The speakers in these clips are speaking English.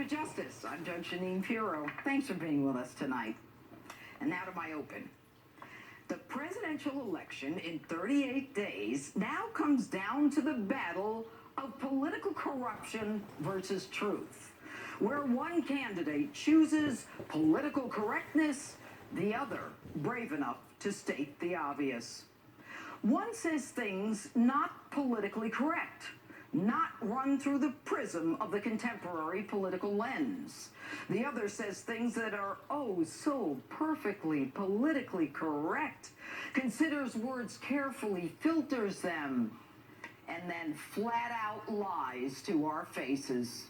of Justice. I'm Judge Janine Pirro. Thanks for being with us tonight. And now to my open. The presidential election in 38 days now comes down to the battle of political corruption versus truth, where one candidate chooses political correctness, the other brave enough to state the obvious. One says things not politically correct, not run through the prism of the contemporary political lens. The other says things that are oh so perfectly politically correct, considers words carefully, filters them, and then flat out lies to our faces.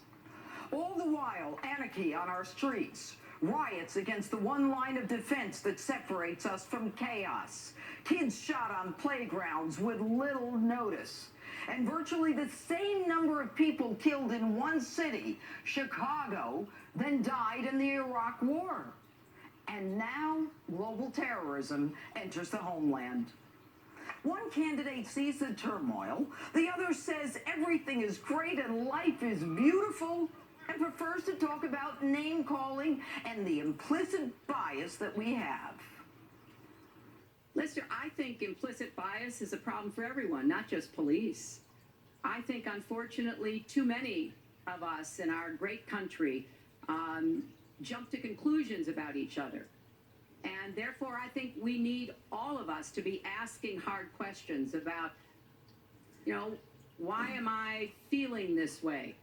All the while, anarchy on our streets, riots against the one line of defense that separates us from chaos, kids shot on playgrounds with little notice, and virtually the same number of people killed in one city, Chicago, than died in the Iraq War. And now global terrorism enters the homeland. One candidate sees the turmoil, the other says everything is great and life is beautiful, and prefers to talk about name-calling and the implicit bias that we have. Lester, I think implicit bias is a problem for everyone, not just police. I think, unfortunately, too many of us in our great country jump to conclusions about each other. And therefore, I think we need all of us to be asking hard questions about, why am I feeling this way?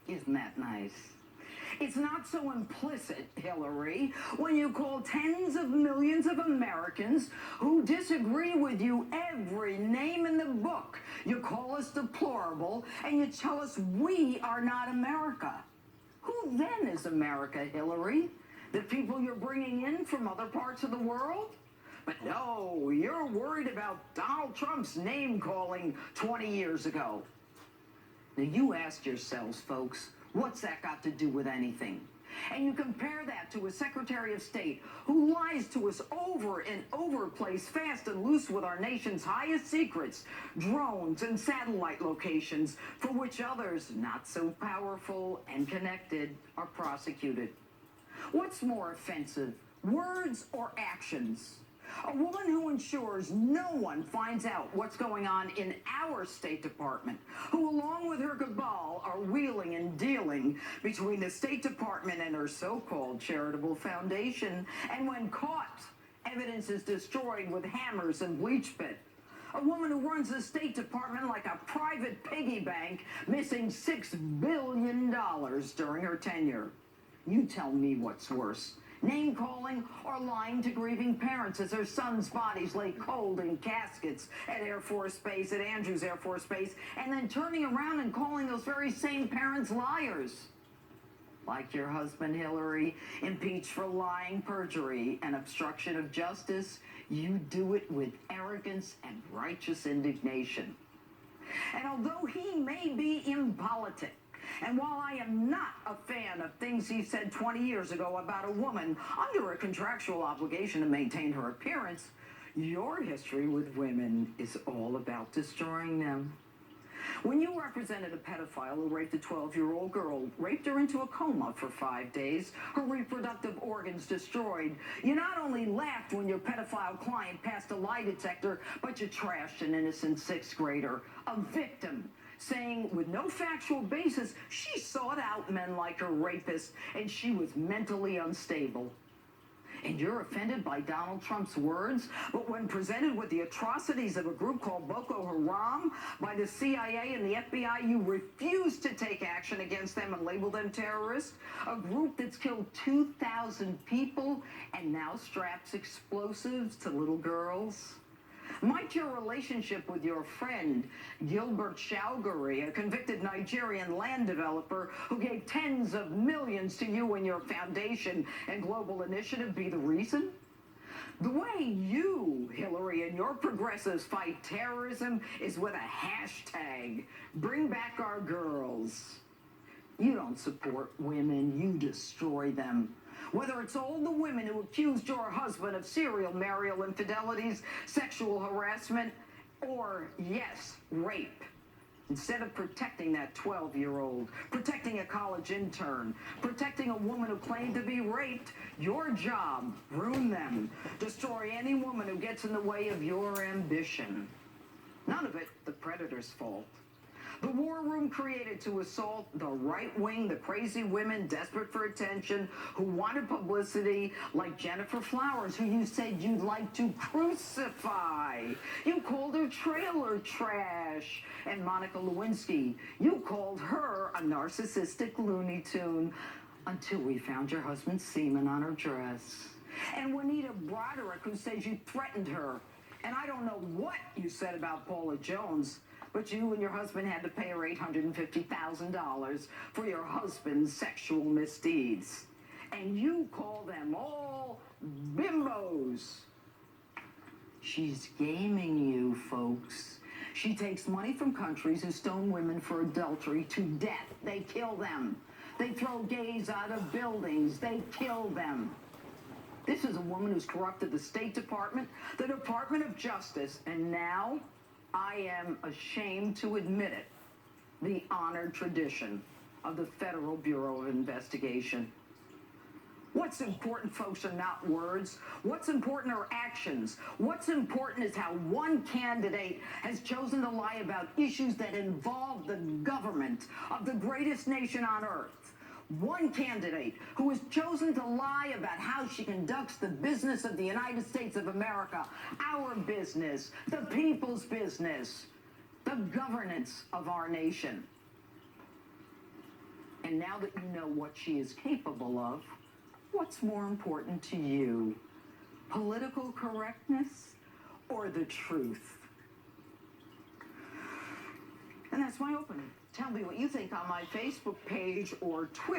Isn't that nice? It's not so implicit, Hillary, when you call tens of millions of Americans who disagree with you every name in the book. You call us deplorable, and you tell us we are not America. Who then is America, Hillary? The people you're bringing in from other parts of the world? But no, you're worried about Donald Trump's name-calling 20 years ago. Now, you ask yourselves, folks, what's that got to do with anything? And you compare that to a Secretary of State who lies to us over and over, plays fast and loose with our nation's highest secrets, drones and satellite locations, for which others, not so powerful and connected, are prosecuted. What's more offensive, words or actions? A woman who ensures no one finds out what's going on in our State Department, who along with her cabal are wheeling and dealing between the State Department and her so-called charitable foundation, and when caught, evidence is destroyed with hammers and bleach pit. A woman who runs the State Department like a private piggy bank, missing $6 billion during her tenure. You tell me what's worse. Name-calling or lying to grieving parents as their sons' bodies lay cold in caskets at Air Force Base, at Andrews Air Force Base, and then turning around and calling those very same parents liars. Like your husband, Hillary, impeached for lying, perjury, and obstruction of justice, you do it with arrogance and righteous indignation. And although he may be impolitic, and while I am not a fan of things he said 20 years ago about a woman under a contractual obligation to maintain her appearance, your history with women is all about destroying them. When you represented a pedophile who raped a 12-year-old girl, raped her into a coma for 5 days, her reproductive organs destroyed, you not only laughed when your pedophile client passed a lie detector, but you trashed an innocent sixth grader, a victim, saying with no factual basis she sought out men like her rapist and she was mentally unstable. And you're offended by Donald Trump's words, but when presented with the atrocities of a group called Boko Haram by the CIA and the FBI, you refuse to take action against them and label them terrorists, a group that's killed 2,000 people and now straps explosives to little girls. Might your relationship with your friend, Gilbert Chowdhury, a convicted Nigerian land developer who gave tens of millions to you and your foundation and global initiative, be the reason? The way you, Hillary, and your progressives fight terrorism is with a hashtag, bring back our girls. You don't support women, you destroy them. Whether it's all the women who accused your husband of serial marital infidelities, sexual harassment, or, yes, rape. Instead of protecting that 12-year-old, protecting a college intern. Protecting a woman who claimed to be raped, your job. Ruin them. Destroy any woman who gets in the way of your ambition. None of it the predator's fault. The war room created to assault the right wing, the crazy women desperate for attention, who wanted publicity, like Jennifer Flowers, who you said you'd like to crucify. You called her trailer trash. And Monica Lewinsky, you called her a narcissistic Looney Tune, until we found your husband's semen on her dress. And Juanita Broderick, who says you threatened her. And I don't know what you said about Paula Jones, but you and your husband had to pay her $850,000 for your husband's sexual misdeeds. And you call them all bimbos. She's gaming you, folks. She takes money from countries who stone women for adultery to death. They kill them. They throw gays out of buildings. They kill them. This is a woman who's corrupted the State Department, the Department of Justice, and now, I am ashamed to admit it, the honored tradition of the Federal Bureau of Investigation. What's important, folks, are not words. What's important are actions. What's important is how one candidate has chosen to lie about issues that involve the government of the greatest nation on earth. One candidate who has chosen to lie about how she conducts the business of the United States of America, our business, the people's business, the governance of our nation. And now that you know what she is capable of, what's more important to you? Political correctness or the truth? And that's my opening. Tell me what you think on my Facebook page or Twitter.